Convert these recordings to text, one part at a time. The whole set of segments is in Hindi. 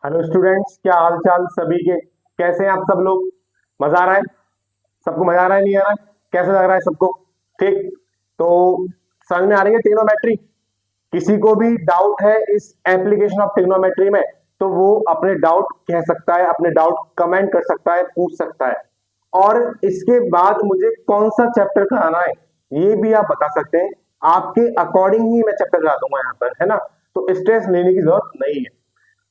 हेलो स्टूडेंट्स, क्या हाल चाल सभी के। कैसे हैं आप सब लोग। मजा आ रहा है? सबको मजा आ रहा है, नहीं आ रहा है? कैसा लग रहा है सबको? ठीक। तो समझ में आ रही है ट्रिग्नोमेट्री? किसी को भी डाउट है इस एप्लीकेशन ऑफ ट्रिग्नोमेट्री में तो वो अपने डाउट कह सकता है, अपने डाउट कमेंट कर सकता है, पूछ सकता है। और इसके बाद मुझे कौन सा चैप्टर कराना है ये भी आप बता सकते हैं। आपके अकॉर्डिंग ही मैं चैप्टर करा दूंगा यहाँ पर, है ना। तो स्ट्रेस लेने की जरूरत नहीं है।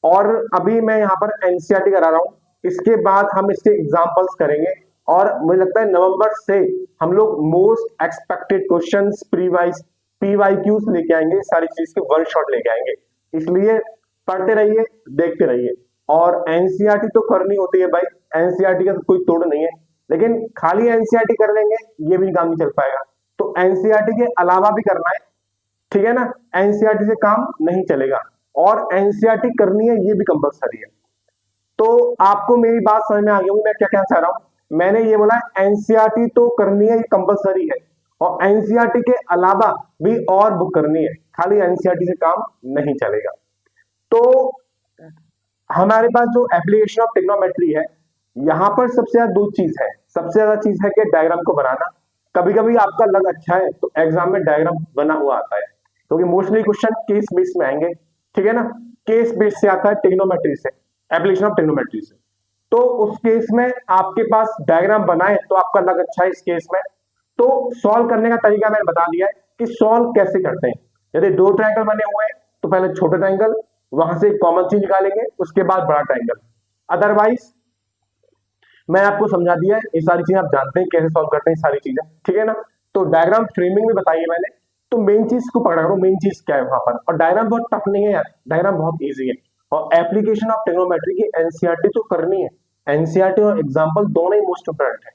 और अभी मैं यहाँ पर एनसीईआरटी करा रहा हूँ। इसके बाद हम इसके एग्जांपल्स करेंगे। और मुझे लगता है नवंबर से हम लोग मोस्ट एक्सपेक्टेड क्वेश्चंस प्रीवाइज पीवाईक्यूज लेके आएंगे, सारी चीज के वन शॉट लेके आएंगे। इसलिए पढ़ते रहिए, देखते रहिए। और एनसीईआरटी तो करनी होती है भाई, एनसीईआरटी का तो कोई तोड़ नहीं है। लेकिन खाली एनसीईआरटी कर लेंगे ये भी काम नहीं चल पाएगा। तो एनसीईआरटी के अलावा भी करना है, ठीक है ना। एनसीईआरटी से काम नहीं चलेगा और एनसीईआरटी करनी है ये भी कंपलसरी है। तो आपको मेरी बात समझ में आ गई होगी मैं क्या कहना चाह रहा हूं। मैंने ये बोला एनसीईआरटी तो करनी है, ये कंपलसरी है। और एनसीईआरटी के अलावा भी और बुक करनी है, खाली एनसीईआरटी से काम नहीं चलेगा। तो हमारे पास जो एप्लीकेशन ऑफ ट्रिग्नोमेट्री है, यहां पर सबसे ज्यादा दो चीज है। सबसे ज्यादा चीज है कि डायग्राम को बनाना। कभी कभी आपका लग अच्छा है तो एग्जाम में डायग्राम बना हुआ आता है, क्योंकि मोस्टली क्वेश्चन केस बेस में आएंगे, ठीक है ना। केस बेस से आता है ट्रिग्नोमेट्री से, एप्लीकेशन ऑफ ट्रिग्नोमेट्री से। तो उस केस में आपके पास डायग्राम बनाए तो आपका लग अच्छा है इस केस में। तो सॉल्व करने का तरीका मैंने बता दिया है कि सॉल्व कैसे करते हैं। यदि दो ट्रायंगल बने हुए हैं तो पहले छोटा ट्रायंगल, वहां से कॉमन चीज निकालेंगे, उसके बाद बड़ा ट्रायंगल। अदरवाइज मैं आपको समझा दिया है, ये सारी चीजें आप जानते हैं कैसे सॉल्व करते हैं सारी चीजें, ठीक है ना। तो डायग्राम फ्रेमिंग में बताइए मैंने। तो मेन चीज को पकड़ा करो, मेन चीज क्या है वहां पर। और डायग्राम बहुत टफ नहीं है यार, डायग्राम बहुत इजी है। और एप्लीकेशन ऑफ ट्रिग्नोमेट्री की एनसीईआरटी तो करनी है। एनसीईआरटी और एग्जाम्पल दोनों ही मोस्ट इंपोर्टेंट है।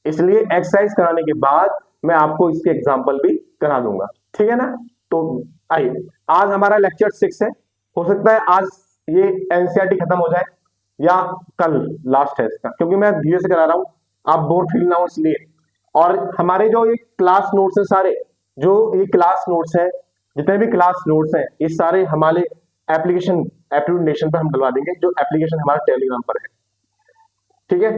इसलिए एक्सरसाइज कराने के बाद मैं आपको इसके एग्जाम्पल भी करा दूंगा, ठीक है ना। तो आइए, आज हमारा लेक्चर 6 है। हो सकता है आज ये एनसीईआरटी खत्म हो जाए या कल लास्ट है इसका, क्योंकि मैं धीरे से करा रहा हूँ, आप बोर फील ना हो इसलिए। और हमारे जो ये क्लास नोट्स हैं सारे, जो ये क्लास नोट्स हैं, जितने भी क्लास नोट्स हैं, ये सारे हमारे एप्लीकेशन एप्टीट्यूड नेशन पर हम डलवा देंगे, जो एप्लीकेशन हमारा टेलीग्राम पर है, ठीक है।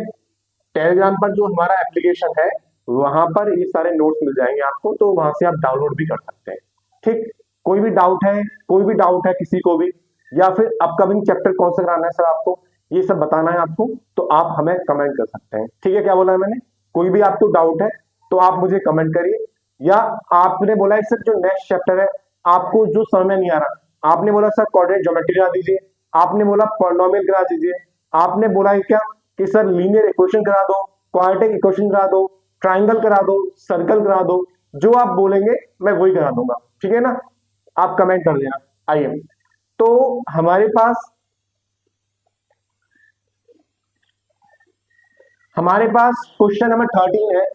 टेलीग्राम पर जो हमारा एप्लीकेशन है वहां पर ये सारे नोट्स मिल जाएंगे आपको, तो वहां से आप डाउनलोड भी कर सकते हैं, ठीक। कोई भी डाउट है, कोई भी डाउट है किसी को भी, या फिर अपकमिंग चैप्टर कौन सा कराना है सर आपको, ये सब बताना है आपको, तो आप हमें कमेंट कर सकते हैं, ठीक है। क्या बोला है मैंने? कोई भी आपको डाउट है तो आप मुझे कमेंट करिए। या आपने बोला है सर जो नेक्स्ट चैप्टर है आपको जो समझ में नहीं आ रहा, आपने बोला सर कोऑर्डिनेट ज्योमेट्री करा दीजिए, आपने बोला पॉलिनोमियल करा दीजिए, आपने बोला है क्या कि सर लीनियर इक्वेशन करा दो, क्वाड्रेटिक इक्वेशन करा दो, ट्राइंगल करा दो, सर्कल करा दो, जो आप बोलेंगे मैं वही करा दूंगा, ठीक है ना। आप कमेंट कर देना। आइए, तो हमारे पास क्वेश्चन नंबर 13 है।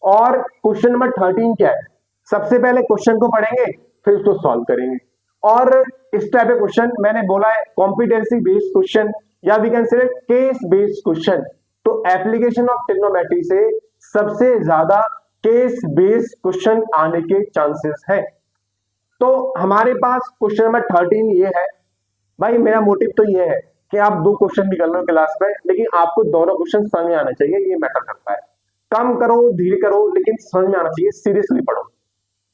और क्वेश्चन नंबर 13 क्या है? सबसे पहले क्वेश्चन को पढ़ेंगे, फिर उसको सॉल्व करेंगे। और इस टाइप के क्वेश्चन मैंने बोला है कॉम्पिटेंसी बेस्ड क्वेश्चन, या we can say case based question. तो एप्लीकेशन ऑफ ट्रिग्नोमेट्री से सबसे ज्यादा केस बेस्ड क्वेश्चन आने के चांसेस है। तो हमारे पास क्वेश्चन नंबर 13 ये है। भाई मेरा मोटिव तो ये है कि आप दो क्वेश्चन भी कर लो क्लास में, लेकिन आपको दोनों क्वेश्चन समझ में आना चाहिए, ये मैटर करता है। कम करो, धीरे करो, लेकिन समझ में आना चाहिए, सीरियसली पढ़ो।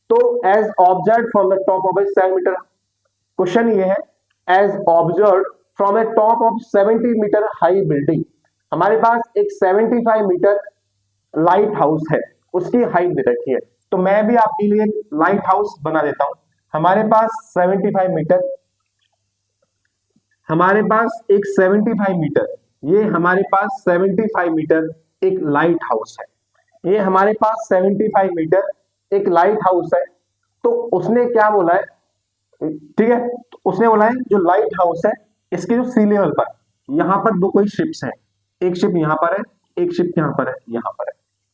तो as observe from the top of a 7 metre, question ये है, as observe from a top of 70 metre high building. हमारे पास एक 75 मीटर लाइट हाउस है, उसकी हाइट दे रखी है। तो मैं भी आपके लिए लाइट हाउस बना देता हूं। हमारे पास 75 मीटर, हमारे पास एक 75 मीटर, ये हमारे पास 75 मीटर एक लाइट हाउस है। ये हमारे पास 75 मीटर एक लाइट हाउस है। तो उसने क्या बोला है, ठीक है, तो उसने बोला है जो लाइट हाउस है इसके जो सी लेवल पर यहां पर दो कोई शिप्स है, एक शिप यहां पर है, एक शिप यहां पर है, यहां पर है,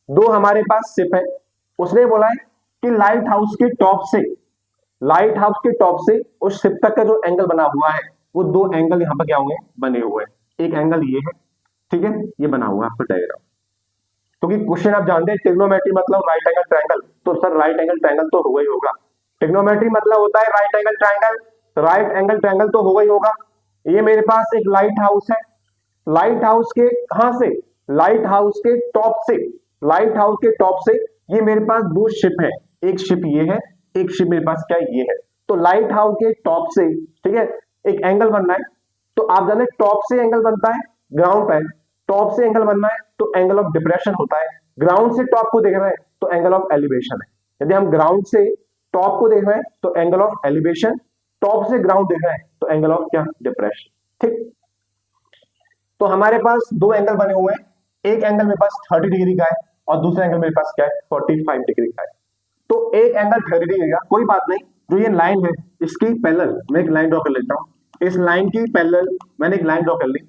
दो हमारे पास शिप है। उसने बोला है कि लाइट हाउस के टॉप से, लाइट हाउस के टॉप से उस शिप तक का जो एंगल बना हुआ है वो दो एंगल यहां पर क्या हुए बने हुए हैं। एक एंगल ये है, ठीक है, ये बना हुआ है आपका डायग्राम। क्योंकि क्वेश्चन आप जानते हैं ट्रिग्नोमेट्री मतलब राइट एंगल ट्रायंगल, तो सर राइट एंगल ट्रायंगल तो होगा ही होगा। ट्रिग्नोमेट्री मतलब होता है राइट एंगल ट्रायंगल, तो राइट एंगल ट्रायंगल तो होगा ही होगा। ये मेरे पास एक लाइट हाउस है। लाइट हाउस के कहां से, लाइट हाउस के टॉप से, लाइट हाउस के टॉप से ये मेरे पास दो शिप है, एक शिप ये है, एक शिप मेरे पास क्या ये है। तो लाइट हाउस के टॉप से, ठीक है, एक एंगल बनना है। तो आप जाने टॉप से एंगल बनता है, ग्राउंड पे टॉप से एंगल बनना है तो एंगल ऑफ डिप्रेशन होता है। ग्राउंड से टॉप को देख रहे हैं तो एंगल ऑफ एलिवेशन है। यदि हम ग्राउंड से टॉप को देख रहे हैं तो एंगल ऑफ एलिवेशन, टॉप से ग्राउंड देख रहे हैं तो एंगल ऑफ क्या, डिप्रेशन। ठीक, तो हमारे पास दो एंगल बने हुए हैं, एक एंगल मेरे पास 30 डिग्री का है और दूसरा एंगल मेरे पास क्या है, 45 डिग्री का है। तो एक एंगल 30 डिग्री का, कोई बात नहीं, जो ये लाइन है इसकी पैरेलल मैं एक लाइन ड्रॉ कर लेता हूं। इस लाइन की पैरेलल मैंने एक लाइन ड्रॉ कर ली,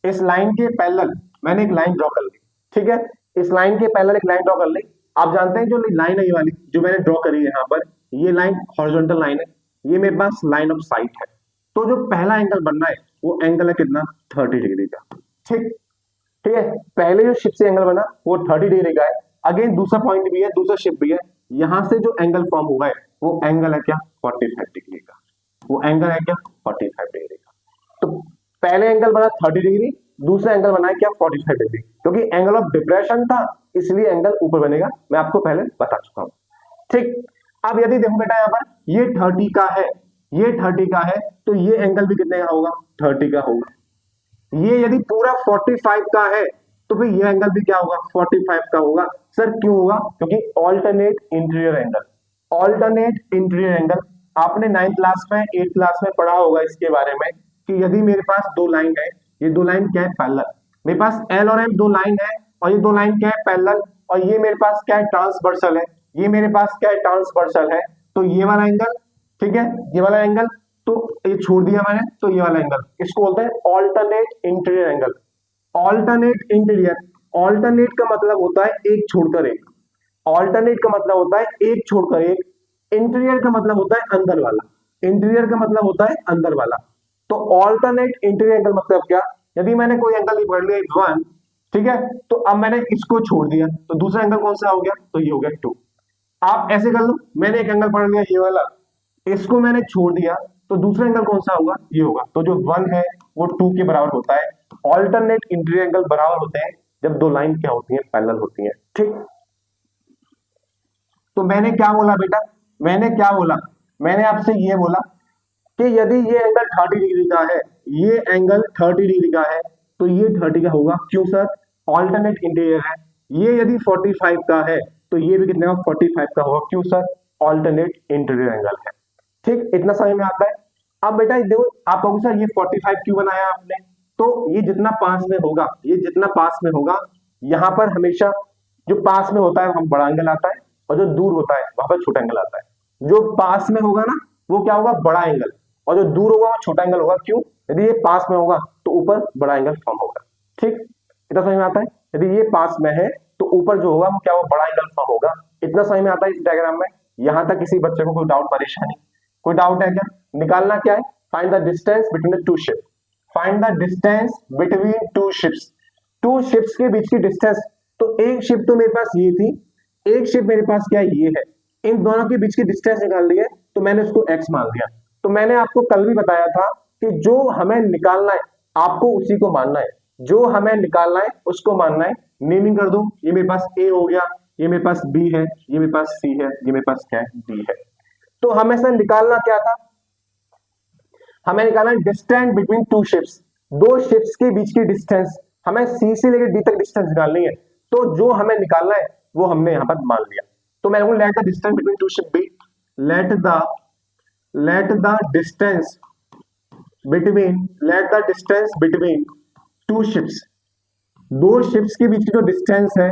इस लाइन के पैरेलल मैंने एक लाइन ड्रॉ कर ली। ठीक है, इस लाइन के पैरेलल एक लाइन ड्रॉ कर ली। आप जानते हैं जो लाइन है ये वाली जो मैंने ड्रॉ करी है यहाँ पर, ये लाइन हॉरिजॉन्टल लाइन है, ये मेरे पास लाइन ऑफ साइट है। तो जो पहला एंगल बनना है वो एंगल है कितना, 30 डिग्री का। ठीक, ठीक है, पहले जो शिप से एंगल बना वो 30 डिग्री का है। अगेन दूसरा पॉइंट भी है, दूसरा शिप भी है, यहां से जो एंगल फॉर्म हुआ है वो एंगल है क्या, 45 डिग्री का। वो एंगल है क्या, 45 डिग्री का। तो पहले एंगल बना 30 डिग्री, दूसरा एंगल बना है क्या, 45 डिग्री। क्योंकि एंगल ऑफ डिप्रेशन था इसलिए एंगल ऊपर बनेगा, मैं आपको पहले बता चुका हूं। ठीक, अब यदि देखो बेटा यहाँ पर ये 30 का है, ये 30 का है, तो ये एंगल भी कितने का होगा, 30 का होगा। ये यदि पूरा 45 का है तो फिर ये एंगल भी क्या होगा, 45 का होगा। सर क्यों होगा, क्योंकि alternate interior angle, alternate interior angle आपने 9th क्लास में 8th क्लास में पढ़ा होगा इसके बारे में कि यदि मेरे पास दो लाइन है, ये दो लाइन क्या है, पैरेलल, मेरे पास एल और एम दो लाइन है और ये दो लाइन क्या है, पैरेलल, और ये मेरे पास क्या है, ट्रांसवर्सल है, ये मेरे पास क्या है, ट्रांसवर्सल है। तो ये वाला एंगल, ठीक है, ये वाला एंगल तो ये छोड़ दिया मैंने, तो ये वाला एंगल इसको बोलते हैं alternate interior angle. Alternate interior, alternate का मतलब होता है एक छोड़कर एक, ऑल्टरनेट का मतलब होता है एक छोड़कर एक, इंटीरियर का मतलब होता है अंदर वाला, इंटीरियर का मतलब होता है अंदर वाला। तो ऑल्टरनेट इंटीरियर एंगल मतलब क्या, यदि मैंने कोई एंगल पढ़ लिया 1, ठीक है, तो अब मैंने इसको छोड़ दिया तो दूसरा एंगल कौन सा हो गया, तो ये हो गया 2। आप ऐसे कर लो, मैंने एक एंगल पढ़ लिया ये वाला, इसको मैंने छोड़ दिया तो दूसरा एंगल कौन सा होगा, ये होगा। तो जो 1 है वो 2 के बराबर होता है। ऑल्टरनेट इंटीरियर एंगल बराबर होते हैं जब दो लाइन क्या होती है, पैरेलल होती है। ठीक, तो मैंने क्या बोला बेटा, मैंने क्या बोला, मैंने आपसे ये बोला कि यदि ये एंगल 30 डिग्री का है, ये एंगल 30 डिग्री का है तो ये 30 का होगा। क्यों सर, ऑल्टरनेट इंटीरियर है। ये यदि 45 का है तो ये भी कितने का, 45 का होगा। क्यों सर, ऑल्टरनेट इंटीरियर एंगल है। ठीक, इतना समझ में आता है। अब बेटा देखो, आप कहोगे सर ये 45 क्यों बनाया आपने, तो ये जितना पास में होगा, ये जितना पास में होगा, यहाँ पर हमेशा जो पास में होता है वहां बड़ा एंगल आता है और जो दूर होता है वहां पर छोटा एंगल आता है। जो पास में होगा ना वो क्या होगा, बड़ा एंगल, और जो दूर होगा वो छोटा एंगल होगा। क्यों, यदि ये पास में होगा तो ऊपर बड़ा एंगल फॉर्म होगा। ठीक, इतना समझ में आता है। यदि ये पास में है तो ऊपर जो होगा वो क्या होगा, बड़ा एंगल फॉर्म होगा। इतना समझ में आता है इस डायग्राम में। यहां तक किसी बच्चे को कोई डाउट परेशानी, कोई डाउट है क्या, निकालना क्या है, find the distance between the two ship, find the distance between two ships, two ships के बीच की डिस्टेंस। तो एक शिप तो मेरे पास ये थी, एक शिप मेरे पास क्या ये है, इन दोनों के बीच की डिस्टेंस निकाल ली है तो मैंने उसको x मान लिया। तो मैंने आपको कल भी बताया था कि जो हमें निकालना है आपको उसी को मानना है, जो हमें निकालना है उसको मानना है। नेमिंग कर दो, ये मेरे पास a हो गया, ये मेरे पास b है, ये मेरे पास c है, ये मेरे पास क्या है, d है। तो हमें से निकालना क्या था, हमें निकालना है डिस्टेंस बिटवीन टू शिप्स, दो शिप्स के बीच की डिस्टेंस, हमें सी से लेकर डी तक डिस्टेंस निकालनी है। तो जो हमें निकालना है वो हमने यहां पर मान लिया। तो मैं कहूं let the distance between two ship be, let the distance between two ships, दो शिप्स के बीच की जो डिस्टेंस है,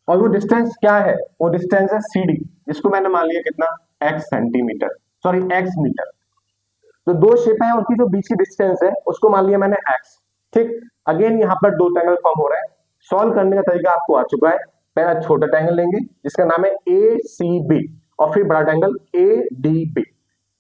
और वो डिस्टेंस क्या है, वो डिस्टेंस है सी डी, जिसको मैंने मान लिया कितना, x centimetre, sorry x metre. तो दो शिप है उनकी जो बीच की डिस्टेंस है उसको मान लिया मैंने x। ठीक, अगेन यहाँ पर दो ट्रायंगल फॉर्म हो रहा है। सॉल्व करने का तरीका आपको आ चुका है। पहला छोटा ट्रायंगल लेंगे जिसका नाम है ACB, और फिर बड़ा ट्रायंगल ADB।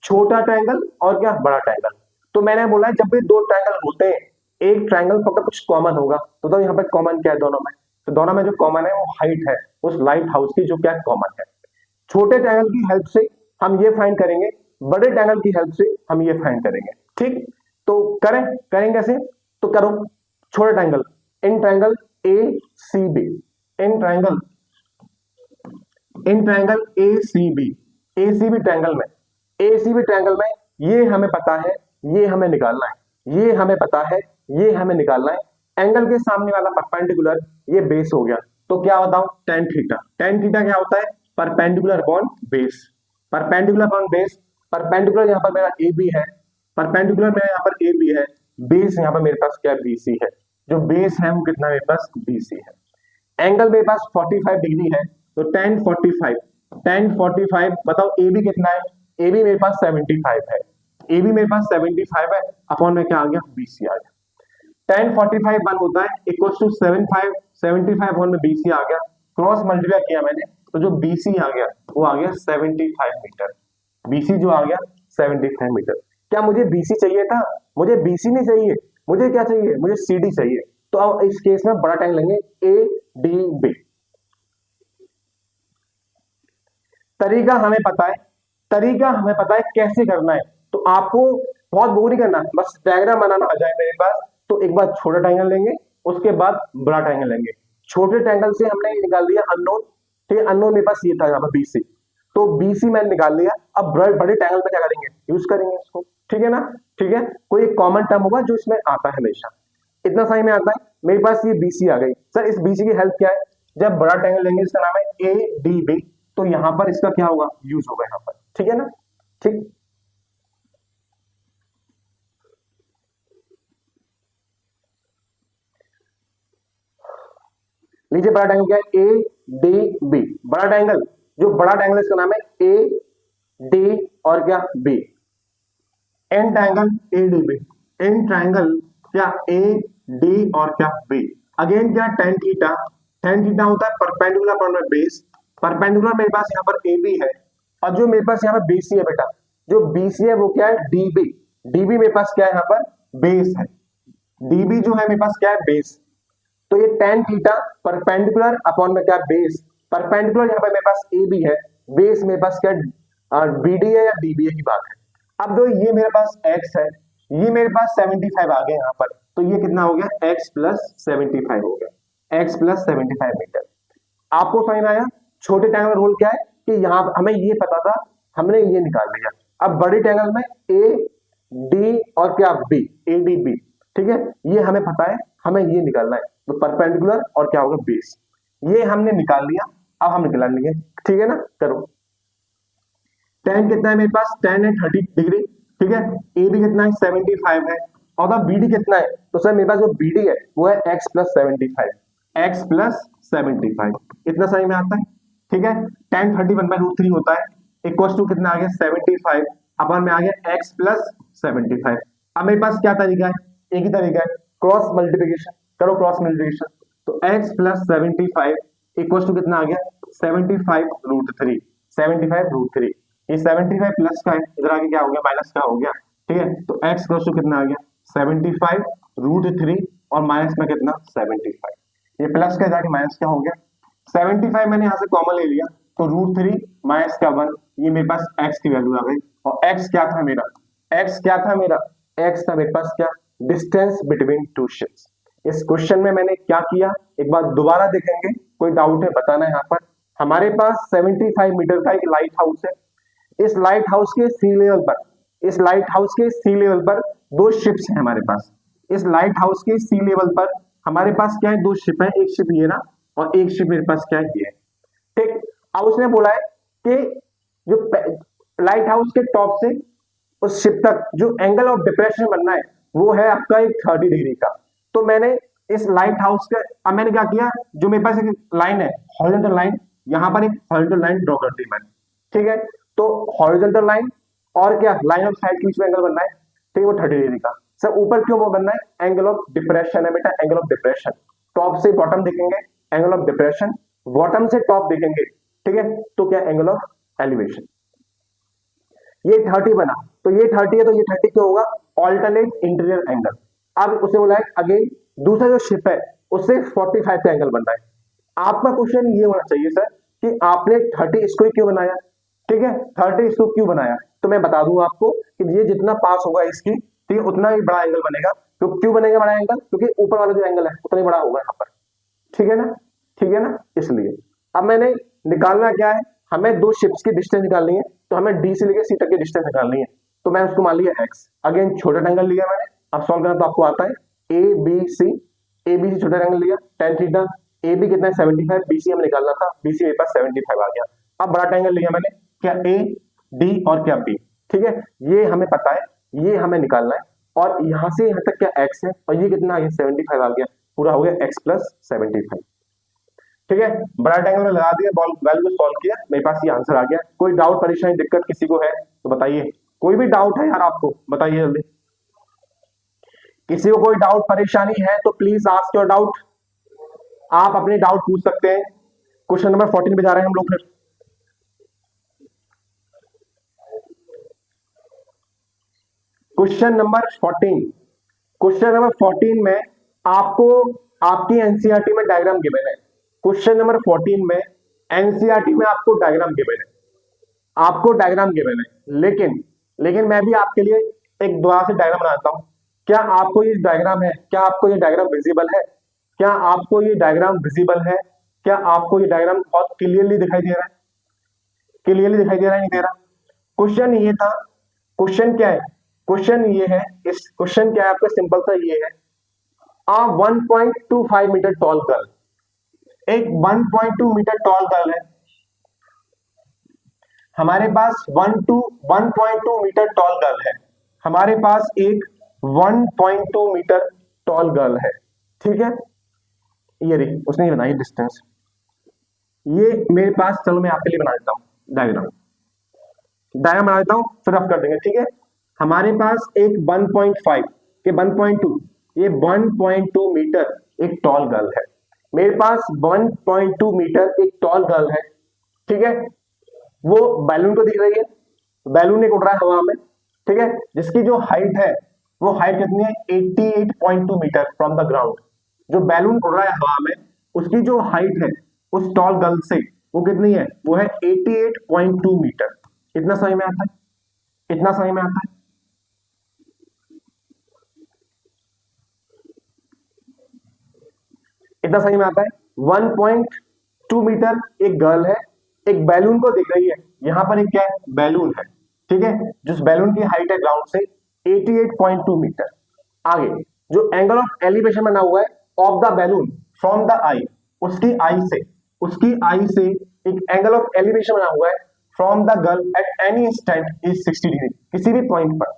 छोटा ट्रायंगल और क्या, बड़ा ट्रायंगल। तो मैंने बोला है जब भी दो ट्रायंगल होते हैं एक ट्रायंगल पक्का कुछ कॉमन होगा। तो यहाँ पर कॉमन क्या है दोनों में, तो दोनों में जो कॉमन है वो हाइट है उस लाइट हाउस की, जो क्या कॉमन है। छोटे ट्रायंगल की हेल्प से हम ये फाइंड करेंगे, बड़े ट्रायंगल की हेल्प से हम ये फाइंड करेंगे। ठीक, तो करेंगे कैसे, तो करो छोटे triangle, in triangle A C B, in triangle A C B triangle में, ए सी बी ट्रायंगल में ये हमें पता है, ये हमें निकालना है, ये हमें पता है, ये हमें निकालना है। एंगल के सामने वाला परपेंडिकुलर ये बेस हो गया, तो क्या बताऊं, टेन थीटा। टेन थीटा क्या होता है, perpendicular upon base, perpendicular upon base. Perpendicular यहाँ पर मेरा ए बी है, परपेंडिकुलर मेरा यहाँ पर ए बी है, बेस यहाँ पर मेरे पास क्या बी सी है, जो बेस है वो कितना मेरे पास बी सी है। एंगल मेरे पास 45 डिग्री है, तो tan 45 बताओ ए बी कितना है, ए बी मेरे पास 75 है, ए बी मेरे पास 75 है, अपॉन में क्या आ गया, बी सी आ गया। tan 45 वन होता है इक्वल टू 75 अपॉन में बी सी आ गया, क्रॉस मल्टीप्लाई किया मैंने, तो जो बी सी आ गया वो आ गया 75 मीटर, बी सी जो आ गया 75 मीटर। क्या मुझे बी सी चाहिए था, मुझे बी सी नहीं चाहिए, मुझे क्या चाहिए, मुझे सी डी चाहिए। तो अब इस केस में बड़ा टाइम लेंगे, ए डी बी। तरीका हमें पता है, तरीका हमें पता है कैसे करना है, तो आपको बहुत बोर नहीं करना, बस डायग्राम बनाना आ जाए मेरे पास। तो एक बार छोटा ट्रायंगल लेंगे, उसके बाद बड़ा ट्रायंगल लेंगे। छोटे ट्रायंगल से हमने निकाल लिया अननोन, ठीक है, अननोन मेरे पास ये था यहाँ पर बीसी, तो बीसी मैंने निकाल लिया। अब बड़े ट्रायंगल में क्या करेंगे, यूज करेंगे इसको, ठीक है ना, ठीक है। कोई एक कॉमन टर्म होगा जो इसमें आता है हमेशा, इतना सही में आता है। मेरे पास ये बीसी आ गई, सर इस बीसी की हेल्प क्या है, जब बड़ा ट्रायंगल लेंगे इसका नाम है ए डी बी, तो यहां पर इसका क्या होगा, यूज होगा यहां पर, ठीक है ना, ठीक। लीजिए बड़ा ट्रायंगल क्या है, ए डी बी, बड़ा ट्रायंगल, जो बड़ा ट्रायंगल इसका नाम है ए डी और क्या B, in triangle A D B, in triangle क्या ए डी और क्या बी। अगेन क्या, टेन थीटा, टेन थीटा होता है परपेंडिकुलर अपॉन में बेस, परपेंडिकुलर मेरे पास यहाँ पर ए बी है, और जो मेरे पास यहाँ पर बीसी है बेटा, जो बीसी है वो क्या है, डीबी, डीबी मेरे पास क्या है यहाँ पर बेस है, डीबी जो है मेरे पास क्या है बेस। तो ये टेन थीटा परपेंडिकुलर अपॉन में क्या बेस, परपेंडिकुलर यहाँ पर मेरे पास ए बी है, बेस मेरे पास क्या बी डी है या डीबी है की बात है। अब जो ये मेरे पास x है, ये मेरे पास 75 आ गया यहाँ पर, तो ये कितना हो गया, x प्लस 75 हो गया, x प्लस 75 मीटर। आपको समझ में आया छोटे ट्रायंगल रोल क्या है, कि यहाँ हमें ये पता था, हमने ये निकाल लिया। अब बड़े ट्रायंगल में ए डी और क्या बी, ए डी बी, ठीक है, ये हमें पता है, हमें ये निकालना है, तो परपेंडिकुलर और क्या होगा बेस, ये हमने निकाल लिया। अब हम निकाल लेंगे, ठीक है ना, करो। tan कितना है मेरे पास, tan है 30 डिग्री, ठीक है, ए बी कितना है 75 है, और बी डी कितना है, तो सर मेरे पास जो बी डी है वो है x प्लस 75, x प्लस 75, इतना सही में आता है, ठीक है। tan 31/√3 होता है, इक्वल टू कितना आ गया 75 अपन में आ गया x प्लस 75। अब मेरे पास क्या तरीका है, एक ही तरीका है, क्रॉस मल्टीप्लिकेशन करो, क्रॉस मल्टीप्लिकेशन, तो x प्लस 75 इक्वल टू कितना आ गया 75√3, 75√3, ये 75 प्लस का है, इधर आगे क्या हो गया माइनस का हो गया, ठीक है। तो x इक्वल टू कितना आ गया 75√3 और माइनस में कितना 75, ये प्लस का जाके माइनस क्या हो गया 75, मैंने यहाँ से कॉमन ले लिया, तो √3 माइनस का 1, ये मेरे पास x की वैल्यू आ गई। और x क्या था मेरा, x क्या था मेरा, x था मेरे पास क्या, डिस्टेंस बिटवीन टू शिप्स। इस क्वेश्चन में मैंने क्या किया, एक बार दोबारा देखेंगे, कोई डाउट है बताना। यहाँ पर हमारे पास 75 मीटर का एक लाइट हाउस है, इस लाइट हाउस के सी लेवल पर, इस लाइट हाउस के सी लेवल पर दो शिप्स हैं हमारे पास, इस लाइट हाउस के सी लेवल पर हमारे पास क्या है, दो शिप है, एक शिप ये ना और एक शिप मेरे पास क्या है ये है, ठीक। अब उसने बोला है कि जो लाइट हाउस के टॉप से उस शिप तक जो एंगल ऑफ डिप्रेशन बनना है वो है आपका एक 30 डिग्री का। तो मैंने इस लाइट हाउस के, अब मैंने क्या किया, जो मेरे पास एक लाइन है हॉरिजॉन्टल लाइन, यहां पर एक हॉरिजॉन्टल लाइन ड्रॉ कर दी मैंने, ठीक है। तो हॉरिजॉन्टल लाइन और क्या लाइन ऑफ साइड के बीच में एंगल बनना है, ठीक है, वो 30 डिग्री का। सर ऊपर क्यों वो बनना है, एंगल ऑफ डिप्रेशन है बेटा, एंगल ऑफ डिप्रेशन, टॉप से बॉटम देखेंगे एंगल ऑफ डिप्रेशन, बॉटम से टॉप देखेंगे, ठीक है, तो क्या एंगल ऑफ एलिवेशन। ये 30 बना, तो ये 30 है, तो ये 30 क्यों होगा, ऑल्टरनेट इंटीरियर एंगल। अब उसे बोला है अगेन दूसरा जो शिप है उससे 45 का एंगल बन रहा है। आपका क्वेश्चन ये होना चाहिए सर कि आपने 30 इसको ही क्यों बनाया, ठीक है, 30 इसको क्यों बनाया, तो मैं बता दूं आपको कि ये जितना पास होगा इसकी ठीक है, उतना ही बड़ा एंगल बनेगा। तो क्यों बनेगा बड़ा एंगल? क्योंकि ऊपर वाला जो एंगल है उतना ही बड़ा होगा यहाँ पर, ठीक है ना, ठीक है ना। इसलिए अब मैंने निकालना क्या है, हमें दो शिप्स की डिस्टेंस निकालनी है, तो हमें डी से लेकर सी तक की डिस्टेंस निकालनी है। तो मैं उसको मान लिया एक्स, अगेन छोटा ट्रायंगल लिया मैंने। अब सॉल्व करना तो आपको आता है, ए बी सी छोटा ट्रायंगल लिया, tan थीटा, ए बी कितना है 75, बी सी हमें निकालना था, बी सी मेरे पास 75 आ गया। अब बड़ा ट्रायंगल लिया मैंने, क्या ए डी और क्या बी, ठीक है, ये हमें पता है, ये हमें निकालना है। और यहां से यहां तक क्या एक्स है, और ये कितना आ गया 75 आ गया, पूरा हो गया एक्स प्लस 75, ठीक है। बड़ा ट्रायंगल में लगा दिया, बॉल वैल्यू को सॉल्व किया, मेरे पास ये आंसर आ गया। कोई डाउट परेशानी दिक्कत किसी को है तो बताइए, कोई भी डाउट है यार आपको बताइए जल्दी, किसी को कोई डाउट परेशानी है तो प्लीज आस्क योर डाउट, आप अपने डाउट पूछ सकते हैं। क्वेश्चन नंबर 14 पे जा रहे हैं हम लोग फिर। क्वेश्चन नंबर 14, क्वेश्चन नंबर 14 में आपको आपकी एनसीईआरटी में डायग्राम गिवन है। क्वेश्चन नंबर 14 में एनसीईआरटी में आपको डायग्राम गिवन है, आपको डायग्राम गिवन है, लेकिन मैं भी आपके लिए एक दोबारा से डायग्राम बनाता हूं। क्या आपको ये डायग्राम है, क्या आपको ये डायग्राम विजिबल है, क्या आपको ये डायग्राम विजिबल है, क्या आपको ये डायग्राम बहुत क्लियरली दिखाई दे रहा है, क्लियरली दिखाई दे रहा है, नहीं दे रहा? क्वेश्चन ये था, क्वेश्चन क्या है, क्वेश्चन ये है, इस क्वेश्चन क्या है आपका, सिंपल सा ये है, आ 1.25 मीटर टॉल गर्ल, एक 1.2 मीटर टॉल गर्ल है, हमारे पास 1.2 मीटर टॉल गर्ल है, हमारे पास एक 1.2 मीटर टॉल गर्ल है, ठीक है। ये देखिए उसने ये बनाई डिस्टेंस, ये मेरे पास, चलो मैं आपके लिए बना देता हूं डायग्राम, डायग्राम बना देता हूं फिर रफ कर देंगे, ठीक है। हमारे पास एक 1.5 के 1.2, ये 1.2 मीटर एक टॉल गर्ल है, मेरे पास 1.2 मीटर एक टॉल गर्ल है, ठीक है। वो बैलून को दिख रही है, बैलून एक उड़ रहा है हवा में, ठीक है, जिसकी जो हाइट है वो हाइट कितनी है 88.2 मीटर फ्रॉम द ग्राउंड। जो बैलून उड़ रहा है हवा में उसकी जो हाइट है उस टॉल गर्ल से वो कितनी है, वो है 88.2 मीटर। इतना समझ में आता है, इतना समझ में आता है। इतना समझ में आता है। 1.2 मीटर एक गर्ल है, एक बैलून को दिख रही है, यहां पर एक क्या है, बैलून है, ठीक है, जिस बैलून की हाइट है ग्राउंड से 88.2 मीटर। आगे जो एंगल ऑफ एलिवेशन बना हुआ है of the balloon from the eye, उसकी आई से एक एंगल ऑफ एलिवेशन बना हुआ है from the girl at any instant is 60 degree. किसी भी पॉइंट पर,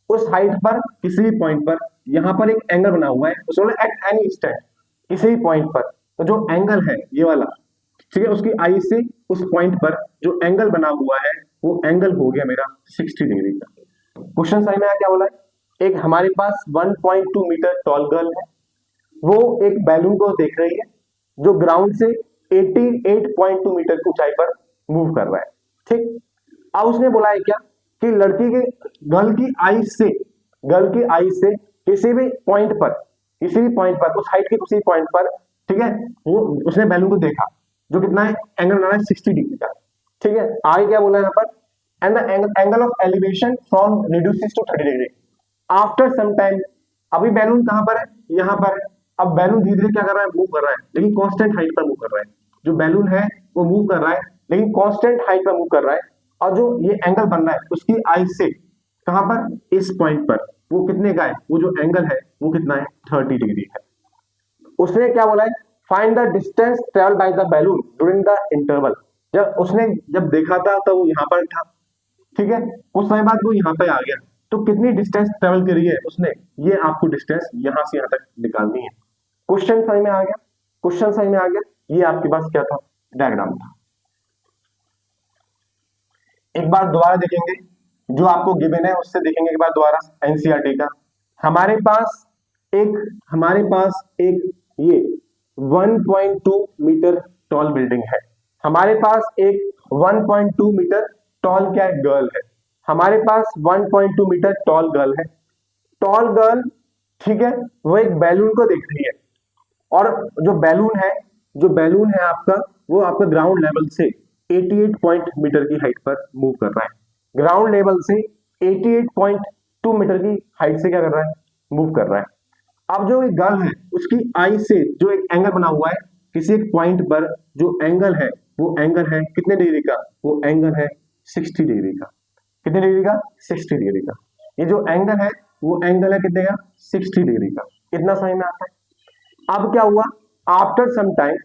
उस हाइट पर, किसी भी पॉइंट पर यहां पर एक एंगल बना हुआ है, उसमें एट एनी इंस्टेंट, किसी भी पॉइंट पर, तो जो एंगल है ये वाला, ठीक है, उसकी आई से उस पॉइंट पर जो एंगल बना हुआ है वो एंगल हो गया मेरा 60 डिग्री का। क्वेश्चन सही में आया, क्या बोला है, एक हमारे पास 1.2 मीटर टॉल गर्ल है, वो एक बैलून को देख रही है जो ग्राउंड से 88.2 मीटर की ऊंचाई पर मूव कर रहा है, ठीक। अब उसने बोला है क्या कि लड़की के गर्ल की आई से किसी भी पॉइंट पर उस हाइट के किसी पॉइंट पर, ठीक है, वो उसने बैलून को देखा जो कितना है, एंगल बना है 60 डिग्री का, ठीक है। आगे क्या बोला है यहाँ पर, and the angle of elevation from reduces to 30 degree after some time. अभी बैलून कहां पर है, यहाँ पर है। अब बैलून धीरे धीरे क्या कर रहा है, मूव कर रहा है, लेकिन कांस्टेंट हाइट पर मूव कर रहा है। जो बैलून है वो मूव कर रहा है लेकिन कांस्टेंट हाइट पर मूव कर रहा है, और जो ये एंगल बन रहा है उसकी आई से कहां पर, इस पॉइंट पर, वो कितने का है, वो जो एंगल है वो कितना है, 30 डिग्री है। उसने क्या बोला है, find the distance travelled bye the balloon during the interval. जब देखा था तो वो यहाँ पर था, ठीक है, कुछ समय बाद वो यहाँ पे आ गया, तो कितनी डिस्टेंस ट्रेवल करी है उसने, ये आपको डिस्टेंस यहां से यहां तक निकालनी है। क्वेश्चन समझ में आ गया, क्वेश्चन समझ में आ गया। ये आपके पास क्या था, डायग्राम था। एक बार दोबारा देखेंगे, जो आपको गिवन है उससे देखेंगे एक बार दोबारा एनसीईआरटी का। हमारे पास एक ये 1.2 मीटर टॉल बिल्डिंग है, हमारे पास एक 1.2 मीटर टॉल क्या है, गर्ल है, हमारे पास 1.2 मीटर टॉल गर्ल है। टॉल गर्ल, ठीक है, वो एक बैलून को देख रही है, और जो बैलून है आपका, वो आपका ग्राउंड लेवल से 88 मीटर की हाइट पर मूव कर रहा है। ग्राउंड लेवल से 88 2 मीटर की हाइट से क्या कर रहा है, मूव कर रहा है। अब जो एक गर्ल है उसकी आई से जो एक एंगल बना हुआ है किसी एक पॉइंट पर, जो एंगल है वो एंगल है कितने डिग्री का, वो एंगल है 60 डिग्री का। कितने डिग्री का, 60 डिग्री का। ये जो एंगल है वो एंगल है कितने का, 60 डिग्री का। इतना समझ में आता है। अब क्या हुआ, आफ्टर सम टाइम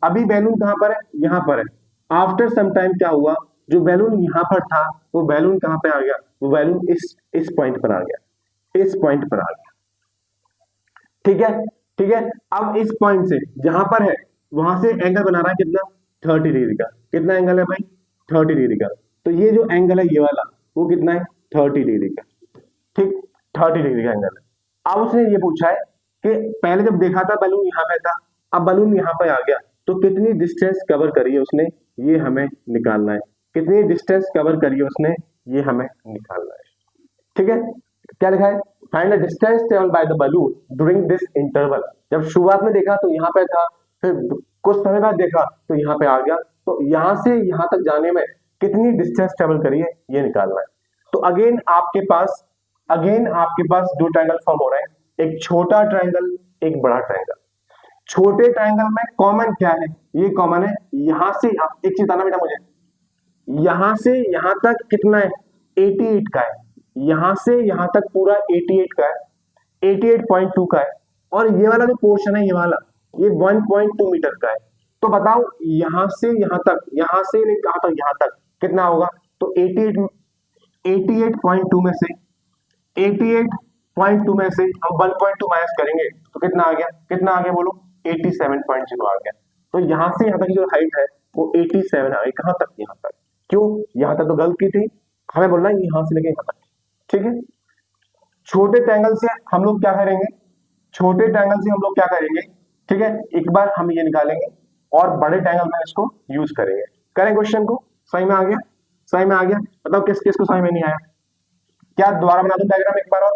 अभी बैलून कहां पर है, यहां पर है। आफ्टर सम टाइम क्या हुआ, जो बैलून यहां पर था वो बैलून कहां पे आ गया, वो बैलून इस पॉइंट पर आ गया, इस पॉइंट पर आ गया। ठीक है, ठीक है। अब इस पॉइंट से जहां पर है वहां से एंगल बना रहा है कितना, 30 डिग्री का। कितना एंगल है भाई, 30 डिग्री का। तो ये जो एंगल है ये वाला वो कितना है, 30 डिग्री का। ठीक, 30 डिग्री का एंगल है। अब उसने ये पूछा है कि पहले जब देखा था बैलून यहाँ पे था, अब बैलून यहाँ पे आ गया, तो कितनी डिस्टेंस कवर करी है उसने, ये हमें निकालना है। कितनी डिस्टेंस कवर करी है उसने, ये हमें निकालना है। ठीक है, क्या लिखा है, find the distance travelled by the balloon during this interval. जब शुरुआत में देखा तो यहाँ पे था, फिर कुछ समय बाद देखा तो यहाँ पे आ गया, तो यहाँ से यहाँ तक जाने में कितनी डिस्टेंस ट्रेवल करी है ये निकालना है। तो अगेन आपके पास दो ट्रायंगल फॉर्म हो रहे हैं, एक छोटा ट्रायंगल, एक बड़ा ट्रायंगल। छोटे ट्रायंगल में कॉमन क्या है, ये कॉमन है, यहां से एक चीज बताना बेटा मुझे, यहां से यहां तक कितना है, 88 का है। यहां से यहां तक पूरा 88 का है, 88.2 का है। और ये वाला जो पोर्शन है, ये वाला, ये 1.2 मीटर का है। तो बताओ यहां से यहां तक, यहां से कहां तक, यहां तक कितना होगा, तो 88.2 में से 88.2 में से हम 1.2 माइनस करेंगे तो कितना आ गया, कितना आ गया बोलो, 87.0 आ गया। तो यहां से यहां तक की जो हाइट है वो 87 आ गई। कहां तक, यहां तक। क्यों, यहां तक तो गलत की थी, हमें बोलना है यहां से लेके यहां तक। ठीक है, छोटे ट्रायंगल से हम लोग क्या करेंगे, छोटे ट्रायंगल से हम लोग क्या करेंगे, ठीक है, एक बार हम ये निकालेंगे और बड़े ट्रायंगल में इसको यूज करेंगे। करें क्वेश्चन को, सही में आ गया, सही में आ गया। बताओ किस किस को समझ में नहीं आया, क्या दोबारा बना दूं डायग्राम एक बार और।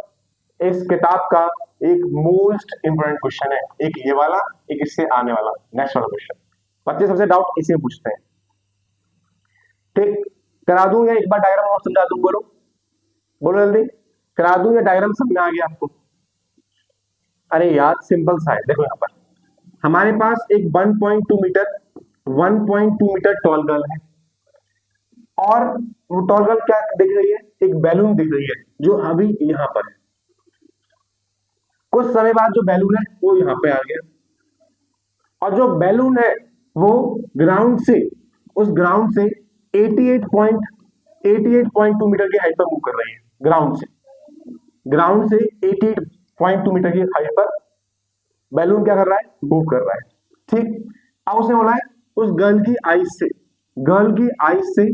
इस किताब का एक मोस्ट इंपोर्टेंट क्वेश्चन है, एक ये वाला, एक इससे आने वाला नेक्स्ट वाला क्वेश्चन। बच्चे सबसे डाउट इसी में पूछते हैं। ठीक, करा दूं या एक बार डायग्राम और समझा दूं, बोलो बोलो जल्दी, करा दूं या डायग्राम समझ में आ गया आपको। अरे यार सिंपल सा है, देखो यहाँ पर हमारे पास एक 1.2 मीटर टॉल गर्ल है, और वो टॉल गर्ल क्या दिख रही है, एक बैलून दिख रही है जो अभी यहां पर है। कुछ समय बाद जो बैलून है वो यहां पे आ गया, और जो बैलून है वो ग्राउंड से, उस ग्राउंड से 88.2 मीटर की हाइट पर मूव कर रही है। ग्राउंड से 88.2 मीटर की हाइट पर बैलून क्या कर रहा है, मूव कर रहा है। ठीक, अब उसने बोला है उस गर्ल की आईज से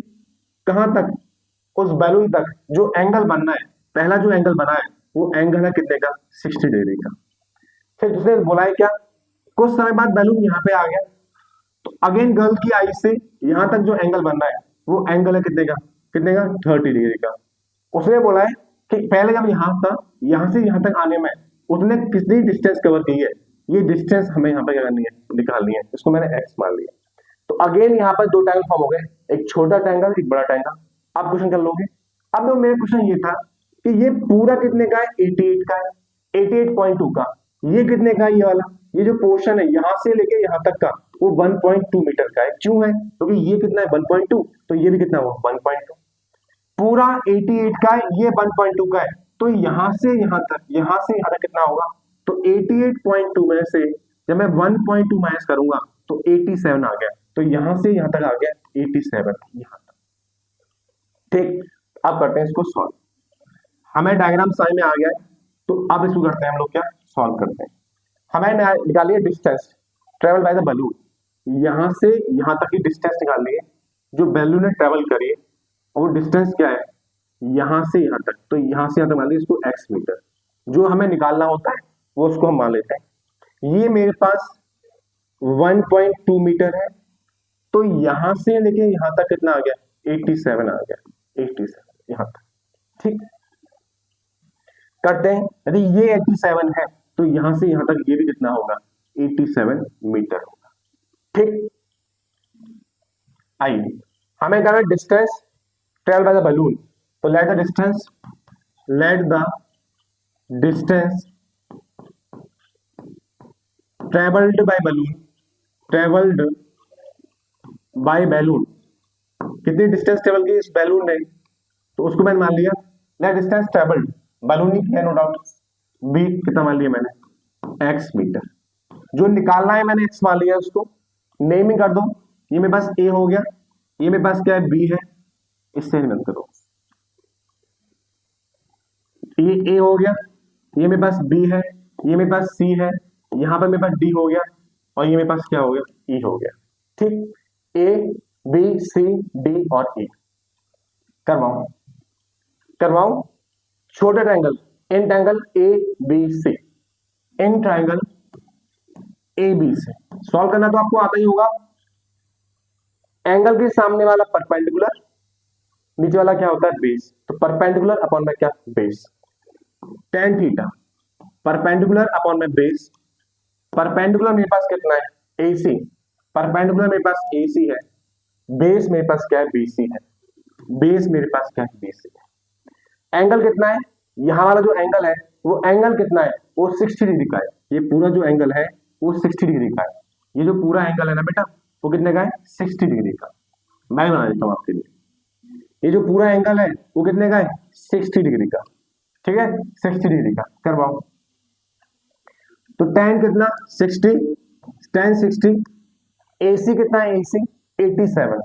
कहां तक, उस बैलून तक जो एंगल बनना है, पहला जो एंगल बना है वो एंगल है कितने का, 60 डिग्री का। फिर उसने बोला है क्या, कुछ समय बाद बैलून यहाँ पे आ गया, तो अगेन गर्ल की आई से यहां तक जो एंगल बनना है वो एंगल है कितने का, 30 डिग्री का। उसने बोला है कि पहले जब यहां था, यहां से यहां तक आने में उसने कितनी डिस्टेंस कवर की है, ये डिस्टेंस हमें यहाँ पे क्या करनी है, निकालनी है। इसको मैंने एक्स मान लिया। तो अगेन यहाँ पर दो ट्रायंगल फॉर्म हो गए, एक छोटा ट्रायंगल, एक बड़ा ट्रायंगल। आप क्वेश्चन कर लोगे। अब तो मेरा क्वेश्चन ये था कि ये पूरा कितने का है, 88 का है, 88.2 का। ये कितने का है, ये वाला, ये जो पोर्शन है यहां से लेके यहां तक का वो 1.2 मीटर का है। क्यों है, क्योंकि ये कितना है 1.2, तो ये भी कितना हुआ 1.2। पूरा 88 का है, ये 1.2 का है, तो यहां से यहां तक, यहां से यहां तक कितना होगा, तो 88.2 में से जब मैं 1.2 माइनस करूंगा तो 87 आ गया। तो यहां से यहां तक आ गया 87 यहां तक। ठीक, अब करते हैं इसको सॉल्व। हमें डायग्राम समझ में आ गया है, तो अब इसको करते हैं हम लोग क्या, सॉल्व करते हैं। हमें निकालिए distance travel by the balloon. यहां से यहां तक की डिस्टेंस निकाल लिए जो बैलून ने ट्रेवल करी है, और वो डिस्टेंस क्या है, यहां से यहां तक। तो यहां से यहां तक मान लीजिए इसको x मीटर, जो हमें निकालना होता है वो उसको हम मान लेते हैं। ये मेरे पास 1.2 मीटर है, तो यहां से लेके यहां तक कितना आ गया, 87 आ गया, 87 यहां तक। ठीक, करते हैं। यदि ये 87 है तो यहां से यहां तक ये भी कितना होगा, 87 मीटर होगा। ठीक, आइए हमें करना distance travel by the balloon. तो let the distance travelled by balloon, कितनी डिस्टेंस ट्रेवल की इस बैलून ने, तो उसको मैंने मान लिया लेट डिस्टेंस ट्रेवल्ड, बैलून नहीं किया नो डाउट, बी कितना मान लिया मैंने x मीटर, जो निकालना है मैंने x मान लिया, उसको नेमिंग कर दो, ये मेरे पास a हो गया, ये मेरे पास क्या है b है, इससे निकाल करो, ये a हो गया, ये मेरे पास b है, ये मेरे पास c है, यहां पर मेरे पास d हो गया, और ये मेरे पास क्या हो गया e हो गया, ठीक, a b c d और e। करवाऊं छोटे triangle, in triangle A B C, in triangle A B C solve करना तो आपको आता ही होगा। एंगल के सामने वाला परपेंडिकुलर, नीचे वाला क्या होता है बेस, तो परपेंडिकुलर अपॉन में क्या base, tan theta perpendicular upon में बेस, परपेंडिकुलर मेरे पास कितना है AC, परपेंडिकुलर मेरे पास AC है, बेस मेरे पास क्या है BC है, बेस मेरे पास क्या है BC है। एंगल कितना है, यहां वाला जो एंगल है वो एंगल कितना है, वो 60 डिग्री का है, ये पूरा जो एंगल है वो 60 डिग्री का है, ये जो पूरा एंगल है ना बेटा वो कितने का है 60 डिग्री का, मैं बना देता हूं आपके लिए, ये जो पूरा एंगल है वो कितने का है 60 डिग्री का, ठीक है 60 डिग्री का, करवाओ। तो tan कितना 60, tan 60, AC कितना है AC 87,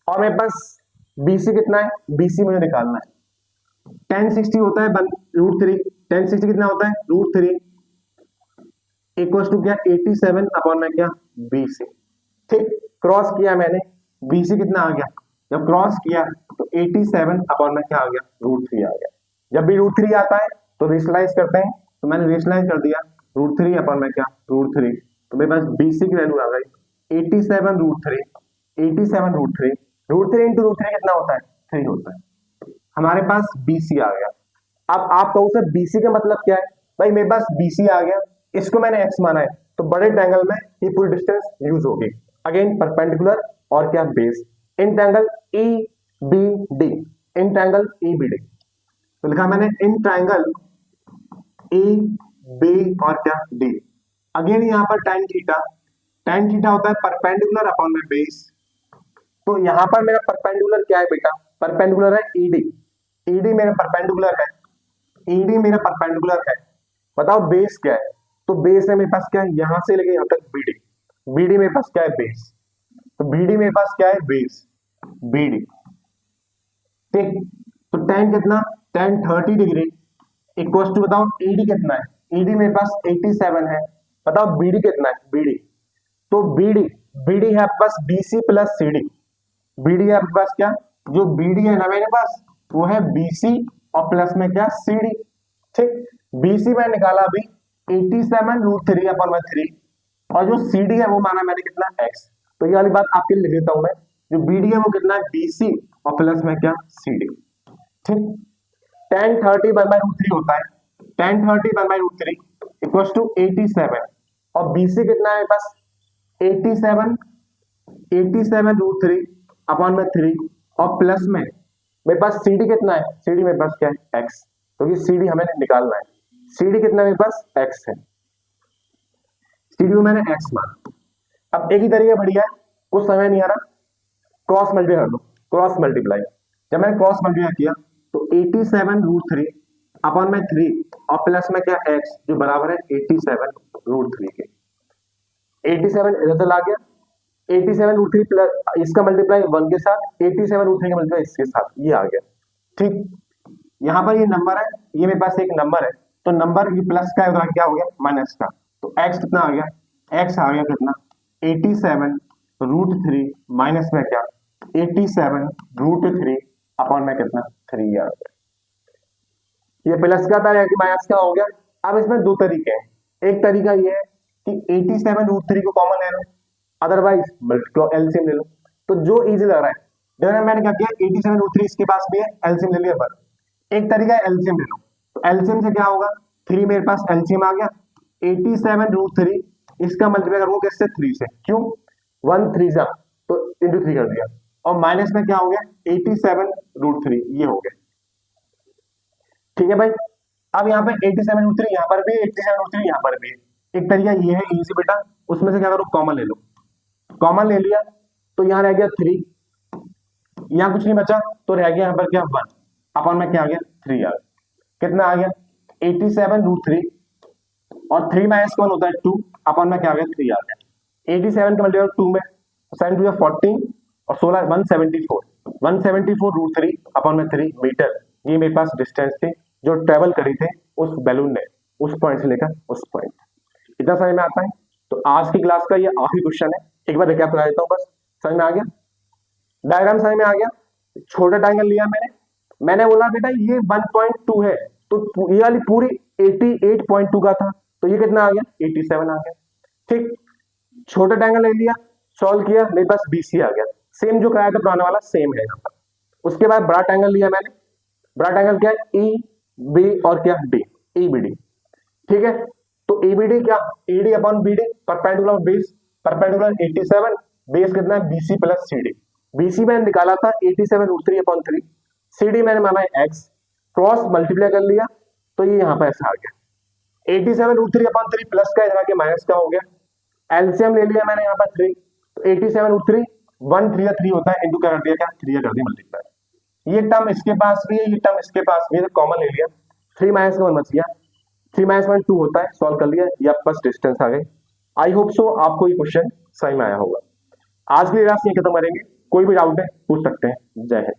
और मेरे पास BC कितना है BC मुझे निकालना है, tan 60 होता है √3, tan 60 कितना होता है √3 इक्वल टू क्या 87 अपॉन में क्या BC, ठीक, क्रॉस किया मैंने, BC कितना आ गया, जब क्रॉस किया तो 87 अपॉन में क्या आ गया √3 आ गया, जब भी √3 आता है तो रेशनलाइज करते हैं, तो मैंने रेशनलाइज कर दिया √3 अपॉन में क्या √3, तो मेरे पास BC की वैल्यू आ गई 87 √3 इंटू √3 कितना होता है 3 होता है, हमारे पास BC आ गया। अब आप कहो सर BC का मतलब क्या है, भाई मेरे पास BC आ गया, इसको मैंने x माना है, तो बड़े ट्रायंगल में ये पूरी डिस्टेंस यूज होगी, अगेन परपेंडिकुलर और क्या base, in triangle EBD, in triangle EBD, तो लिखा मैंने इन ट्रायंगल EB और क्या D, अगेन यहाँ पर tan थीटा होता है परपेंडिकुलर अपॉन में बेस, तो यहां पर मेरा परपेंडिकुलर क्या है बेटा, परपेंडिकुलर है ED मेरा परपेंडिकुलर है, ED मेरा परपेंडिकुलर है, बताओ बेस क्या है, तो बेस है मेरे पास क्या है यहां से लेके यहां तक BD मेरे पास क्या है बेस, तो BD मेरे पास क्या है बेस BD, ठीक, तो tan कितना tan 30 डिग्री इक्वल टू बताओ ED कितना है, ED मेरे पास 87 है, बताओ BD कितना है BD, तो BD है आपके पास BC प्लस CD, BD है आपके पास क्या, जो BD है ना मेरे पास वो है BC और प्लस में क्या CD, ठीक, BC मैंने निकाला अभी 87 √3 अपॉन में 3, और जो CD है वो माना मैंने कितना x, तो ये वाली बात आपके लिए लिख देता हूं मैं, जो BD है वो कितना है BC और प्लस में क्या CD, ठीक, tan 30 1/√3 होता है, tan 30 1/√3 इक्वल टू 87, और BC कितना है मेरे पास 87 √3 अपॉन में 3, और प्लस में मेरे पास CD कितना है, CD मेरे पास क्या है x, तो ये CD हमें निकालना है, CD कितना मेरे पास x है, CD को मैंने x माना। अब एक ही तरीका बढ़िया है, कुछ समय नहीं आ रहा, क्रॉस मल्टीप्लाई कर दो, क्रॉस मल्टीप्लाई, जब मैंने क्रॉस मल्टीप्लाई किया तो 87 √3 अपॉन में 3 और प्लस में क्या x जो बराबर है 87 √3 के, 87 इधर ला गया, 87 √3 प्लस इसका मल्टीप्लाई 1 के साथ, 87 √3 का मल्टीप्लाई इसके साथ, ये आ गया, ठीक, यहाँ पर ये नंबर है, ये मेरे पास एक नंबर है, तो नंबर ये प्लस का है क्या हो गया माइनस का, तो x कितना आ गया, x आ गया कितना 87 √3 माइनस में क्या 87 √3 अपॉन में कितना 3 आ गया, ये प्लस का था कि माइनस का हो गया। अब इसमें दो तरीके हैं, एक तरीका ये है कि 87 √3 को कॉमन ले लो, अदरवाइज मल्टीप्लाई एलसीएम ले लो, तो जो इजी लग रहा है, देखो मैंने क्या किया 87 √3 इसके पास भी है, एलसीएम ले लिया, पर एक तरीका है एलसीएम ले लो, तो एलसीएम से क्या होगा 3 मेरे पास एलसीएम आ गया, 87 √3 इसका मल्टीप्लाई करूंगा किससे 3 से, क्यों 1 3 जा तो इंटू 3 कर दिया, और माइनस में क्या हो गया 87√3 ये हो गया। ठीक है भाई, अब यहाँ पे 87√3 यहाँ पर भी 87√3 यहाँ पर भी है। एक तरीका ये है इजी बेटा, उसमें से क्या करो कॉमन ले लो, कॉमन ले लिया तो यहाँ रह गया 3, यहाँ कुछ नहीं बचा तो रह गया यहाँ पर क्या 1 अपन में क्या आ गया 3 आ गया। कितना आ गया 87√3 और 3 माइनस 1 होता है 2 अपन में क्या आ गया 3 आ गया। 87 का मल्टीप्लाई 2 में 7 2 14 और 16 174/3 अपन में 3 मीटर। ये मेरे पास डिस्टेंस थी जो ट्रेवल करी थे उस बैलून ने उस पॉइंट से लेकर उस पॉइंट। इतना समझ में आता है। तो आज की क्लास का ये आखिरी क्वेश्चन है, एक बार रिकैप करा देता हूँ बस। समझ में आ गया, डायग्राम समझ में आ गया। छोटा ट्रायंगल लिया मैंने बोला बेटा ये 1.2 है तो ये वाली पूरी 88.2 का था तो ये कितना आ गया 87 आ गया। ठीक, छोटा ट्रायंगल ले लिया, सॉल्व किया, मेरे पास BC आ गया, सेम जो कराया था पुराना वाला सेम है यहाँ पर। उसके बाद बड़ा ट्रायंगल लिया मैंने, बड़ा ट्रायंगल क्या है EB और क्या D, EBD। ठीक है, तो EBD क्या AD upon BD, perpendicular base, perpendicular 87, base कितना है BC प्लस CD। BC मैंने निकाला था 87√3/3, CD मैंने माना है x, क्रॉस मल्टीप्लाई कर लिया तो ये यहाँ पर ऐसा आ गया 87√3/3 प्लस का इधर के माइनस का हो गया। एलसीएम ले लिया मैंने यहाँ पर 3, तो 87√3 1 3 3 होता है, इंटू कर दिया क्या 3 कर दिया मल्टीप्लाई। ये टर्म इसके पास भी है, ये टर्म इसके पास भी है, तो कॉमन ले लिया, 3 माइनस का 1 बच गया, 3 माइनस 1 2 होता है, सॉल्व कर लिया, ये आपके पास डिस्टेंस आ गई। आई होप सो आपको ये क्वेश्चन समझ में आया होगा। आज के लिए क्लास यहीं खत्म करेंगे, कोई भी डाउट है पूछ सकते हैं। जय हिंद।